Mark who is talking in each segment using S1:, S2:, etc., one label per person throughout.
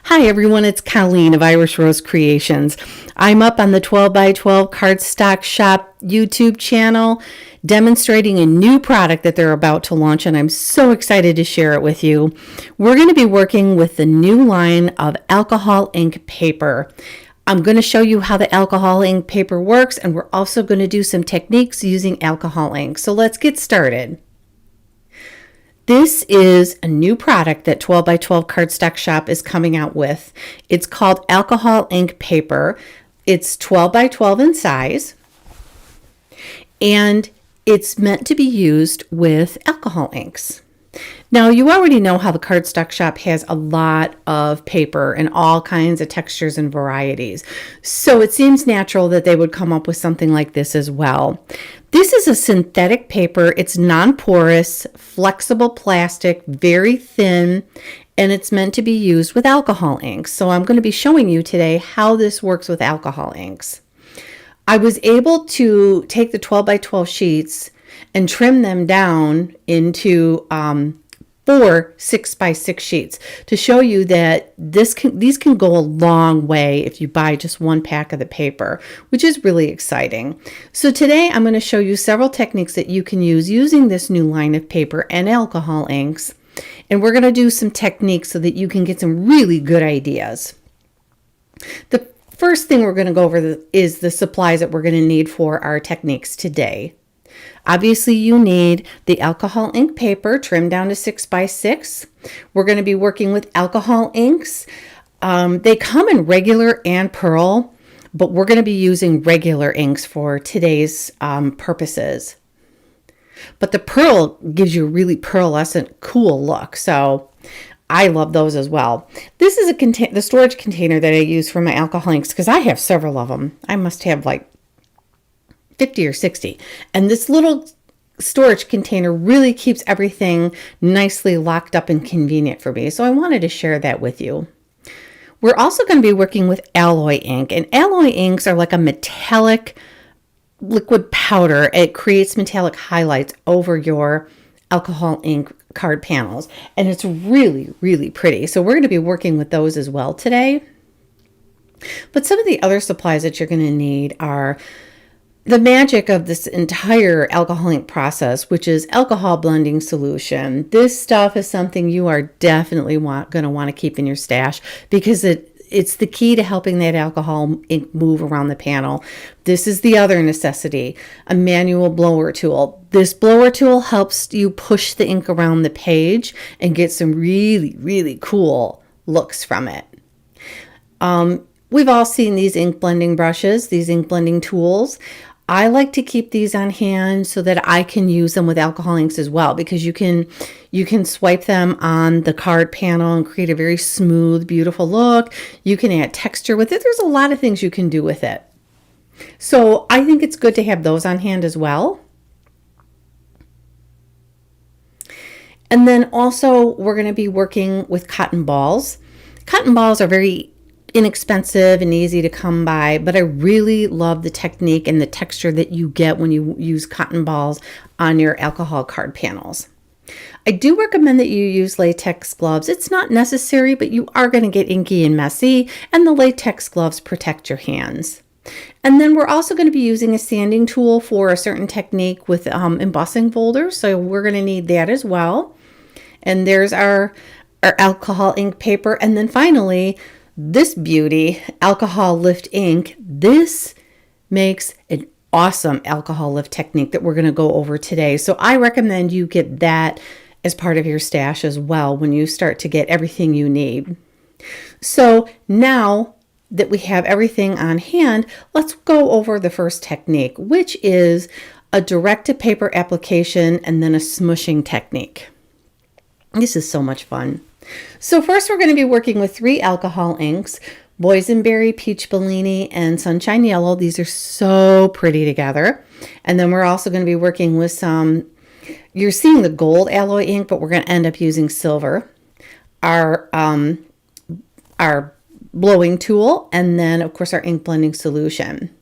S1: Hi everyone, it's Colleen of Irish Rose Creations. I'm up on the 12 by 12 Cardstock Shop YouTube channel demonstrating a new product that they're about to launch, and I'm so excited to share it with you. We're going to be working with the new line of alcohol ink paper. I'm going to show you how the alcohol ink paper works, and we're also going to do some techniques using alcohol ink. So let's get started. This is a new product that 12 by 12 Cardstock Shop is coming out with. It's called alcohol ink paper. It's 12 by 12 in size, and it's meant to be used with alcohol inks. Now, you already know how the Cardstock Shop has a lot of paper and all kinds of textures and varieties. So it seems natural that they would come up with something like this as well. This is a synthetic paper. It's non-porous, flexible plastic, very thin, and it's meant to be used with alcohol inks. So I'm going to be showing you today how this works with alcohol inks. I was able to take the 12 by 12 sheets and trim them down into 4 6 by 6 sheets to show you that these can go a long way if you buy just one pack of the paper, which is really exciting. So today I'm going to show you several techniques that you can use using this new line of paper and alcohol inks. And we're going to do some techniques so that you can get some really good ideas. The first thing we're going to go over is the supplies that we're going to need for our techniques today. Obviously, you need the alcohol ink paper trimmed down to 6 by 6. We're going to be working with alcohol inks. They come in regular and pearl, but we're going to be using regular inks for today's purposes. But the pearl gives you a really pearlescent, cool look, so I love those as well. This is the storage container that I use for my alcohol inks because I have several of them. I must have like 50 or 60. And this little storage container really keeps everything nicely locked up and convenient for me. So I wanted to share that with you. We're also going to be working with alloy ink. And alloy inks are like a metallic liquid powder. It creates metallic highlights over your alcohol ink card panels. And it's really, really pretty. So we're going to be working with those as well today. But some of the other supplies that you're going to need are the magic of this entire alcohol ink process, which is alcohol blending solution. This stuff is something you are definitely going to want to keep in your stash because it's the key to helping that alcohol ink move around the panel. This is the other necessity, a manual blower tool. This blower tool helps you push the ink around the page and get some really, really cool looks from it. We've all seen these ink blending brushes, these ink blending tools. I like to keep these on hand so that I can use them with alcohol inks as well, because you can swipe them on the card panel and create a very smooth, beautiful look. You can add texture with it. There's a lot of things you can do with it. So I think it's good to have those on hand as well. And then also we're going to be working with cotton balls. Cotton balls are very inexpensive and easy to come by, but I really love the technique and the texture that you get when you use cotton balls on your alcohol card panels. I do recommend that you use latex gloves. It's not necessary, but you are going to get inky and messy, and the latex gloves protect your hands. And then we're also going to be using a sanding tool for a certain technique with embossing folders, so we're going to need that as well. And there's our alcohol ink paper, and then finally this beauty, alcohol lift ink. This makes an awesome alcohol lift technique that we're going to go over today. So I recommend you get that as part of your stash as well when you start to get everything you need. So now that we have everything on hand, let's go over the first technique, which is a direct to paper application and then a smushing technique. This is so much fun. So first we're going to be working with 3 alcohol inks, Boysenberry, Peach Bellini, and Sunshine Yellow. These are so pretty together. And then we're also going to be working with some, you're seeing the gold alloy ink, but we're going to end up using silver. Our blowing tool, and then of course our ink blending solution.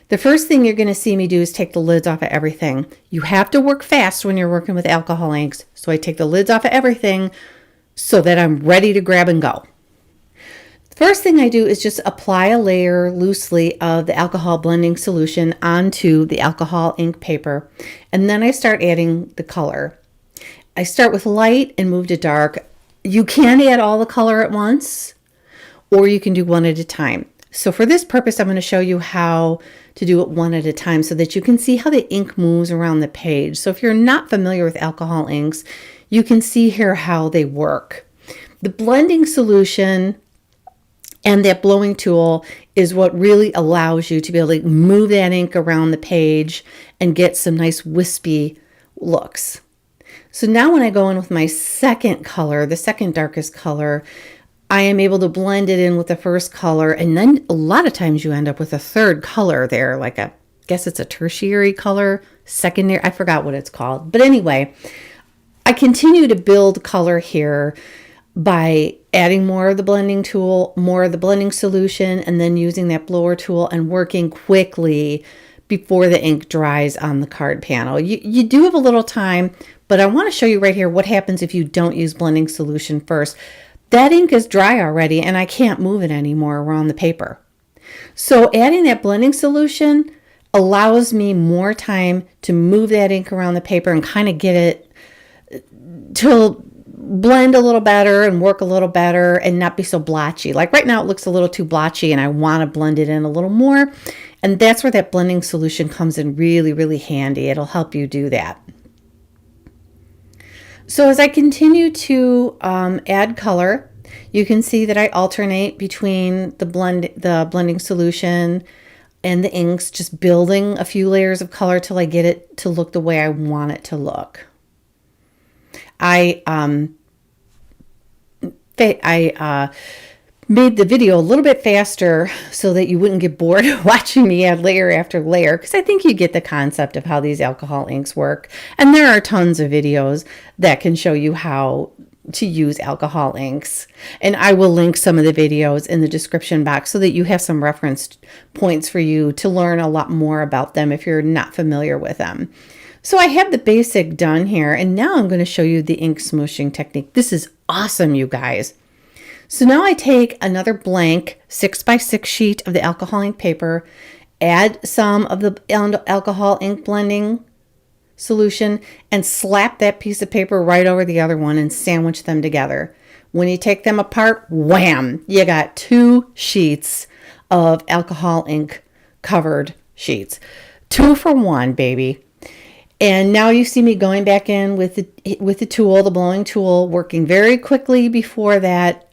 S1: The first thing you're going to see me do is take the lids off of everything. You have to work fast when you're working with alcohol inks. So I take the lids off of everything so that I'm ready to grab and go. First thing I do is just apply a layer loosely of the alcohol blending solution onto the alcohol ink paper, and then I start adding the color. I start with light and move to dark. You can add all the color at once, or you can do one at a time. So for this purpose, I'm going to show you how to do it one at a time so that you can see how the ink moves around the page. So if you're not familiar with alcohol inks, you can see here how they work. The blending solution and that blowing tool is what really allows you to be able to move that ink around the page and get some nice wispy looks. So now when I go in with my second color, the second darkest color, I am able to blend it in with the first color, and then a lot of times you end up with a third color there, like I guess it's a tertiary color, secondary, I forgot what it's called. But anyway, I continue to build color here by adding more of the blending tool, more of the blending solution, and then using that blower tool and working quickly before the ink dries on the card panel. You do have a little time, but I want to show you right here what happens if you don't use blending solution first. That ink is dry already and I can't move it anymore around the paper. So adding that blending solution allows me more time to move that ink around the paper and kind of get it to blend a little better and work a little better and not be so blotchy. Like right now it looks a little too blotchy and I want to blend it in a little more. And that's where that blending solution comes in really, really handy. It'll help you do that. So as I continue to add color, you can see that I alternate between the blending solution and the inks, just building a few layers of color till I get it to look the way I want it to look. I made the video a little bit faster so that you wouldn't get bored watching me add layer after layer, because I think you get the concept of how these alcohol inks work. And there are tons of videos that can show you how to use alcohol inks. And I will link some of the videos in the description box so that you have some reference points for you to learn a lot more about them if you're not familiar with them. So I have the basic done here, and now I'm going to show you the ink smooshing technique. This is awesome, you guys. So now I take another blank 6x6 sheet of the alcohol ink paper, add some of the alcohol ink blending solution, and slap that piece of paper right over the other one and sandwich them together. When you take them apart, wham, you got 2 sheets of alcohol ink covered sheets. 2 for 1, baby. And now you see me going back in with the tool, the blowing tool, working very quickly before that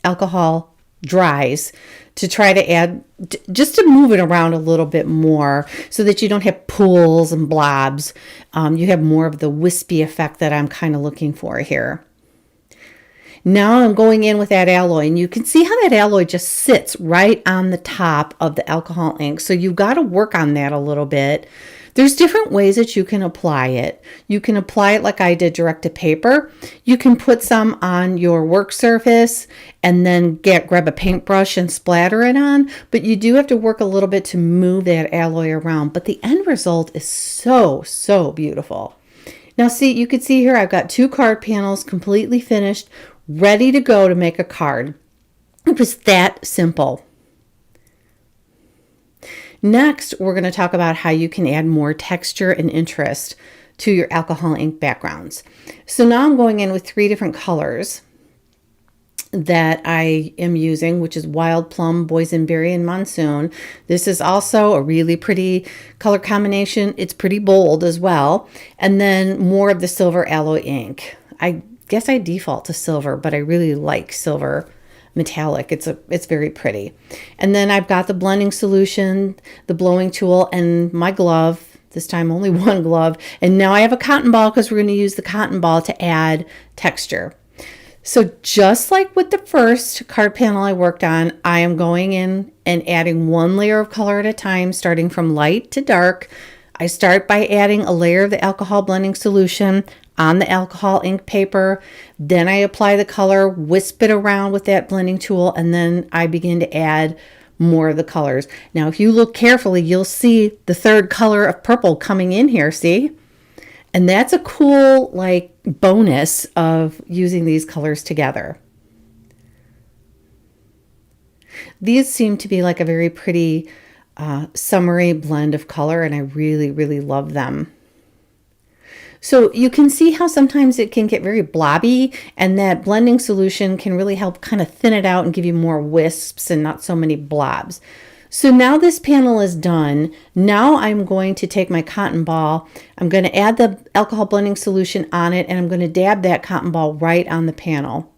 S1: alcohol dries to try to add, just to move it around a little bit more so that you don't have pools and blobs. You have more of the wispy effect that I'm kind of looking for here. Now I'm going in with that alloy, and you can see how that alloy just sits right on the top of the alcohol ink. So you've got to work on that a little bit. There's different ways that you can apply it. You can apply it like I did, direct to paper. You can put some on your work surface and then grab a paintbrush and splatter it on, but you do have to work a little bit to move that alloy around. But the end result is so, so beautiful. Now see, you can see here I've got 2 card panels completely finished, ready to go to make a card. It was that simple. Next, we're going to talk about how you can add more texture and interest to your alcohol ink backgrounds. So now I'm going in with 3 different colors that I am using, which is Wild Plum, Boysenberry, and Monsoon. This is also a really pretty color combination. It's pretty bold as well. And then more of the silver alloy ink. I guess I default to silver, but I really like silver metallic. It's very pretty. And then I've got the blending solution, the blowing tool, and my glove, this time only 1 glove. And now I have a cotton ball because we're going to use the cotton ball to add texture. So just like with the first card panel I worked on, I am going in and adding 1 layer of color at a time, starting from light to dark. I start by adding a layer of the alcohol blending solution on the alcohol ink paper. Then I apply the color, wisp it around with that blending tool, and then I begin to add more of the colors. Now, if you look carefully, you'll see the 3rd color of purple coming in here, see? And that's a cool, like, bonus of using these colors together. These seem to be like a very pretty summery blend of color, and I really, really love them. So you can see how sometimes it can get very blobby, and that blending solution can really help kind of thin it out and give you more wisps and not so many blobs. So now this panel is done. Now I'm going to take my cotton ball. I'm going to add the alcohol blending solution on it, and I'm going to dab that cotton ball right on the panel.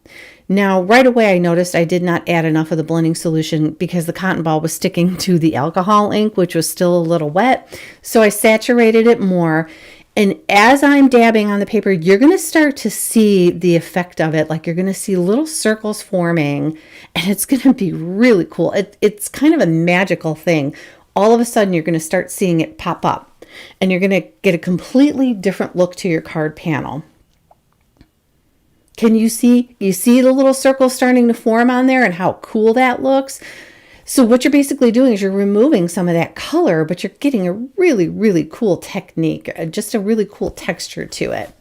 S1: Now, right away, I noticed I did not add enough of the blending solution because the cotton ball was sticking to the alcohol ink, which was still a little wet. So I saturated it more. And as I'm dabbing on the paper, you're going to start to see the effect of it. Like you're going to see little circles forming, and it's going to be really cool. It's kind of a magical thing. All of a sudden, you're going to start seeing it pop up, and you're going to get a completely different look to your card panel. Can you see the little circles starting to form on there and how cool that looks? So what you're basically doing is you're removing some of that color, but you're getting a really, really cool technique, just a really cool texture to it.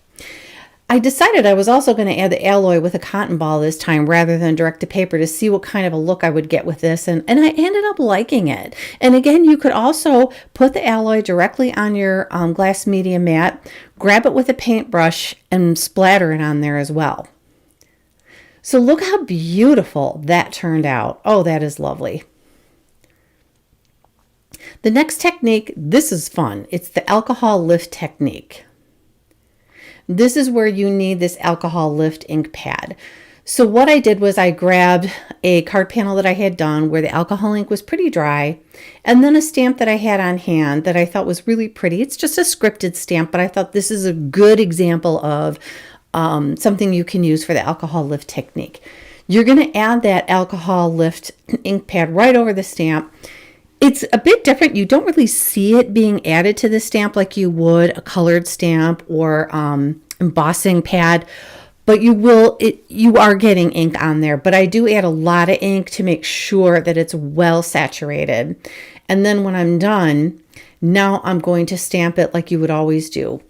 S1: I decided I was also going to add the alloy with a cotton ball this time rather than direct to paper to see what kind of a look I would get with this. And I ended up liking it. And again, you could also put the alloy directly on your glass media mat, grab it with a paintbrush, and splatter it on there as well. So look how beautiful that turned out. Oh, that is lovely. The next technique, this is fun. It's the alcohol lift technique. This is where you need this alcohol lift ink pad. So what I did was I grabbed a card panel that I had done where the alcohol ink was pretty dry, and then a stamp that I had on hand that I thought was really pretty. It's just a scripted stamp, but I thought this is a good example of something you can use for the alcohol lift technique. You're going to add that alcohol lift ink pad right over the stamp. It's a bit different. You don't really see it being added to the stamp like you would a colored stamp or embossing pad, but you are getting ink on there. But I do add a lot of ink to make sure that it's well saturated. And then when I'm done, now I'm going to stamp it like you would always do.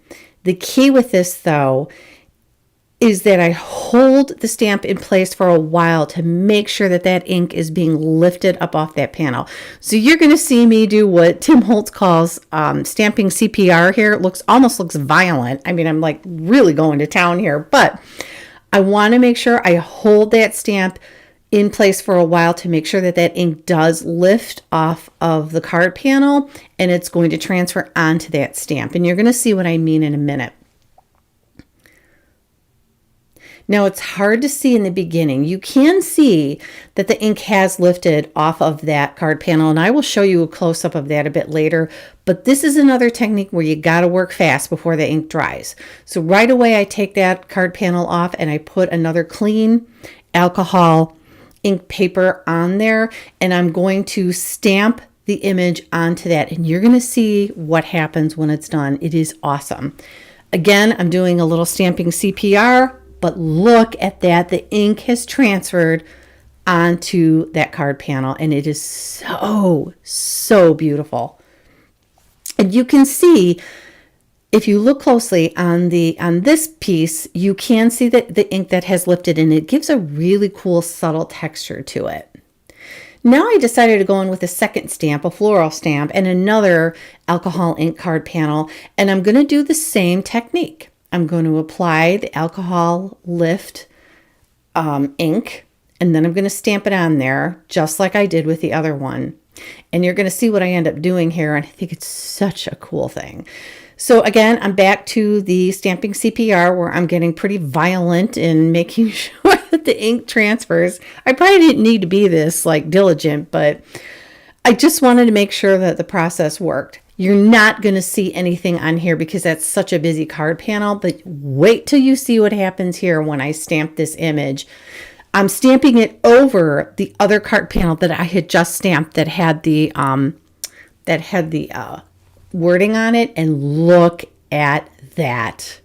S1: The key with this, though, is that I hold the stamp in place for a while to make sure that that ink is being lifted up off that panel. So you're going to see me do what Tim Holtz calls stamping CPR here. It almost looks violent. I mean, I'm like really going to town here, but I want to make sure I hold that stamp in place for a while to make sure that that ink does lift off of the card panel, and it's going to transfer onto that stamp. And you're going to see what I mean in a minute. Now, it's hard to see in the beginning. You can see that the ink has lifted off of that card panel, and I will show you a close-up of that a bit later. But this is another technique where you got to work fast before the ink dries. So right away, I take that card panel off and I put another clean alcohol ink paper on there, and I'm going to stamp the image onto that, and you're going to see what happens when it's done. It is awesome. Again, I'm doing a little stamping CPR. But look at that. The ink has transferred onto that card panel, and it is so, so beautiful. And you can see, if you look closely on this piece, you can see that the ink that has lifted, and it gives a really cool, subtle texture to it. Now I decided to go in with a second stamp, a floral stamp, and another alcohol ink card panel, and I'm going to do the same technique. I'm going to apply the alcohol lift ink, and then I'm going to stamp it on there just like I did with the other one. And you're going to see what I end up doing here, and I think it's such a cool thing. So again, I'm back to the stamping CPR where I'm getting pretty violent in making sure that the ink transfers. I probably didn't need to be this like diligent, but I just wanted to make sure that the process worked. You're not going to see anything on here because that's such a busy card panel, but wait till you see what happens here when I stamp this image. I'm stamping it over the other card panel that I had just stamped that had the wording on it, and look at that.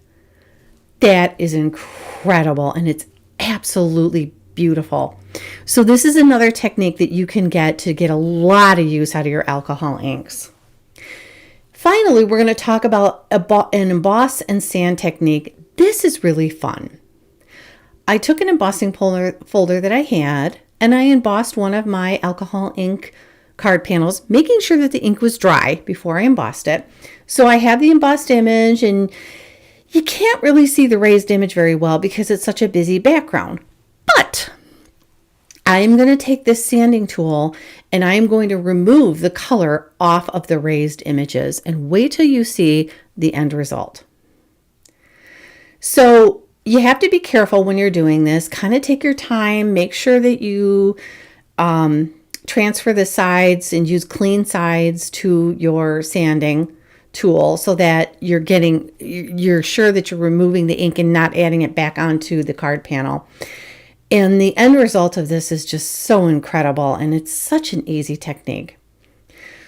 S1: That is incredible, and it's absolutely beautiful. So this is another technique that you can get to get a lot of use out of your alcohol inks. Finally, we're going to talk about an emboss and sand technique. This is really fun. I took an embossing folder that I had, and I embossed one of my alcohol ink card panels, making sure that the ink was dry before I embossed it. So I have the embossed image, and you can't really see the raised image very well because it's such a busy background. But I'm going to take this sanding tool and I'm going to remove the color off of the raised images, and wait till you see the end result. So you have to be careful when you're doing this. Kind of take your time, make sure that you transfer the sides and use clean sides to your sanding tool so that you're sure that you're removing the ink and not adding it back onto the card panel. And the end result of this is just so incredible, and it's such an easy technique.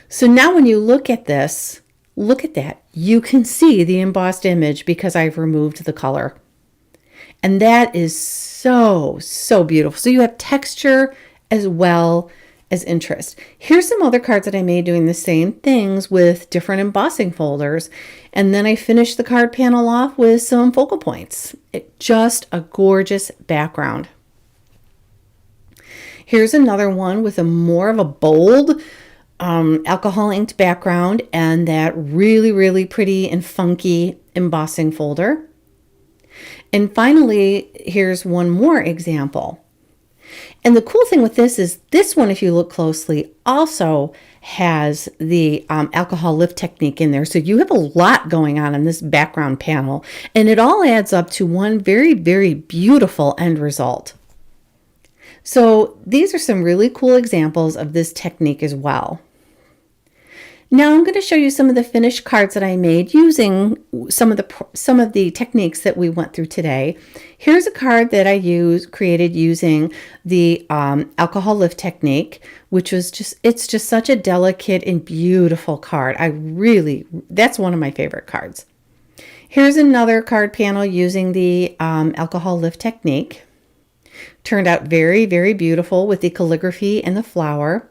S1: So now when you look at this, look at that. You can see the embossed image because I've removed the color. And that is so, so beautiful. So you have texture as well as interest. Here's some other cards that I made doing the same things with different embossing folders. And then I finished the card panel off with some focal points. Just a gorgeous background. Here's another one with more of a bold alcohol inked background and that really, really pretty and funky embossing folder. And finally, here's one more example. And the cool thing with this is this one, if you look closely, also has the alcohol lift technique in there. So you have a lot going on in this background panel, and it all adds up to one very, very beautiful end result. So these are some really cool examples of this technique as well. Now I'm going to show you some of the finished cards that I made using some of the techniques that we went through today. Here's a card that I created using the alcohol lift technique, which was it's just such a delicate and beautiful card. That's one of my favorite cards. Here's another card panel using the alcohol lift technique. Turned out very, very beautiful with the calligraphy and the flower.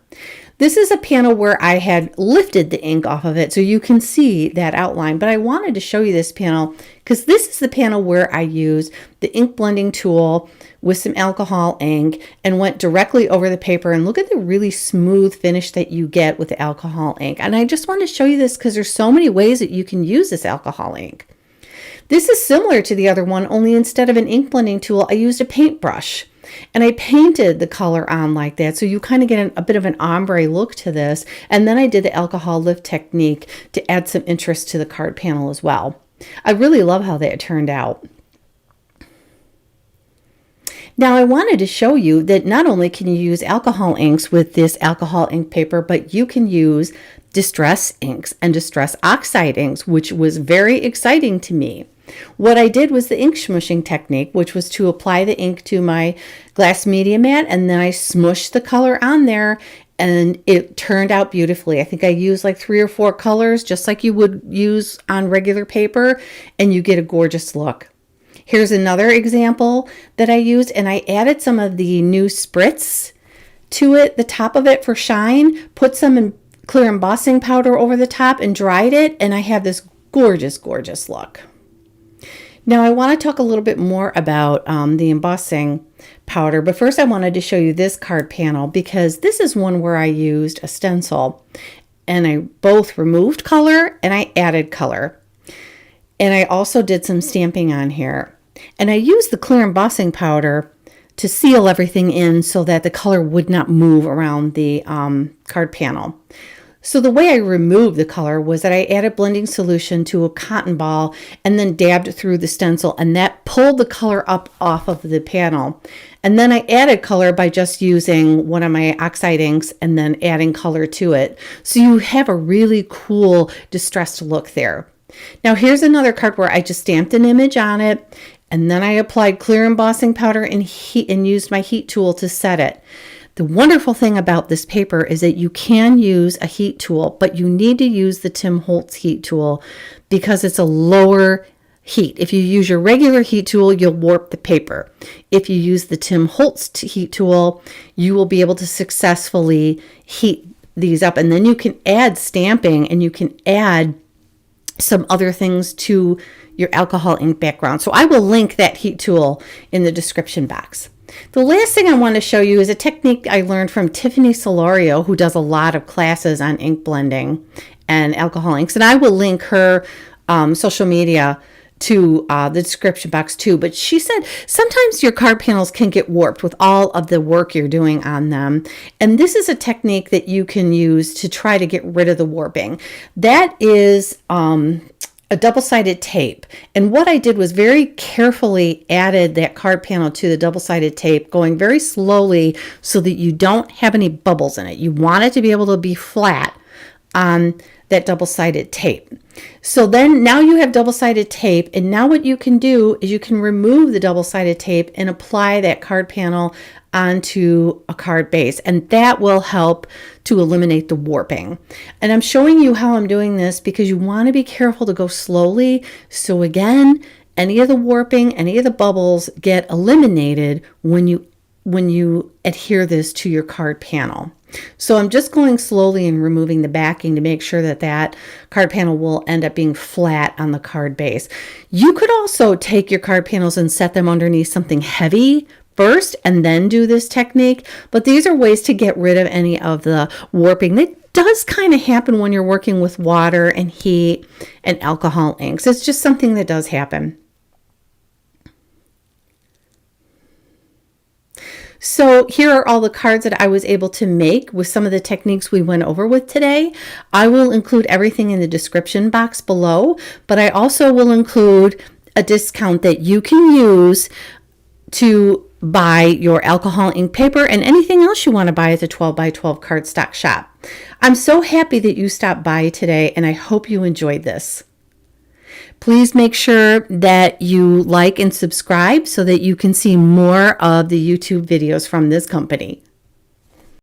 S1: This is a panel where I had lifted the ink off of it so you can see that outline, but I wanted to show you this panel because this is the panel where I used the ink blending tool with some alcohol ink and went directly over the paper, and look at the really smooth finish that you get with the alcohol ink. And I just want to show you this because there's so many ways that you can use this alcohol ink. This is similar to the other one, only instead of an ink blending tool, I used a paintbrush. And I painted the color on like that, so you kind of get a bit of an ombre look to this. And then I did the alcohol lift technique to add some interest to the card panel as well. I really love how that turned out. Now I wanted to show you that not only can you use alcohol inks with this alcohol ink paper, but you can use distress inks and distress oxide inks, which was very exciting to me. What I did was the ink smushing technique, which was to apply the ink to my glass media mat, and then I smushed the color on there, and it turned out beautifully. I think I used like 3 or 4 colors, just like you would use on regular paper, and you get a gorgeous look. Here's another example that I used, and I added some of the new spritz to it, the top of it for shine, put some clear embossing powder over the top and dried it, and I have this gorgeous, gorgeous look. Now I want to talk a little bit more about the embossing powder, but first I wanted to show you this card panel because this is one where I used a stencil, and I both removed color and I added color. And I also did some stamping on here. And I used the clear embossing powder to seal everything in so that the color would not move around the card panel. So the way I removed the color was that I added blending solution to a cotton ball and then dabbed through the stencil, and that pulled the color up off of the panel. And then I added color by just using one of my oxide inks and then adding color to it. So you have a really cool distressed look there. Now here's another card where I just stamped an image on it, and then I applied clear embossing powder and used my heat tool to set it. The wonderful thing about this paper is that you can use a heat tool, but you need to use the Tim Holtz heat tool because it's a lower heat. If you use your regular heat tool, you'll warp the paper. If you use the Tim Holtz heat tool, you will be able to successfully heat these up, and then you can add stamping and you can add some other things to your alcohol ink background. So I will link that heat tool in the description box. The last thing I want to show you is a technique I learned from Tiffany Solorio, who does a lot of classes on ink blending and alcohol inks. And I will link her social media to the description box too. But she said sometimes your card panels can get warped with all of the work you're doing on them. And this is a technique that you can use to try to get rid of the warping. That is a double-sided tape. And what I did was very carefully added that card panel to the double-sided tape, going very slowly so that you don't have any bubbles in it. You want it to be able to be flat on that double-sided tape. So then now you have double-sided tape, and now what you can do is you can remove the double-sided tape and apply that card panel onto a card base, and that will help to eliminate the warping. And I'm showing you how I'm doing this because you want to be careful to go slowly. So again, any of the warping, any of the bubbles get eliminated when you adhere this to your card panel. So I'm just going slowly and removing the backing to make sure that that card panel will end up being flat on the card base. You could also take your card panels and set them underneath something heavy first and then do this technique. But these are ways to get rid of any of the warping that does kind of happen when you're working with water and heat and alcohol inks. It's just something that does happen. So here are all the cards that I was able to make with some of the techniques we went over with today. I will include everything in the description box below, but I also will include a discount that you can use to buy your alcohol ink paper and anything else you want to buy at the 12 by 12 cardstock shop. I'm so happy that you stopped by today, and I hope you enjoyed this. Please make sure that you like and subscribe so that you can see more of the YouTube videos from this company.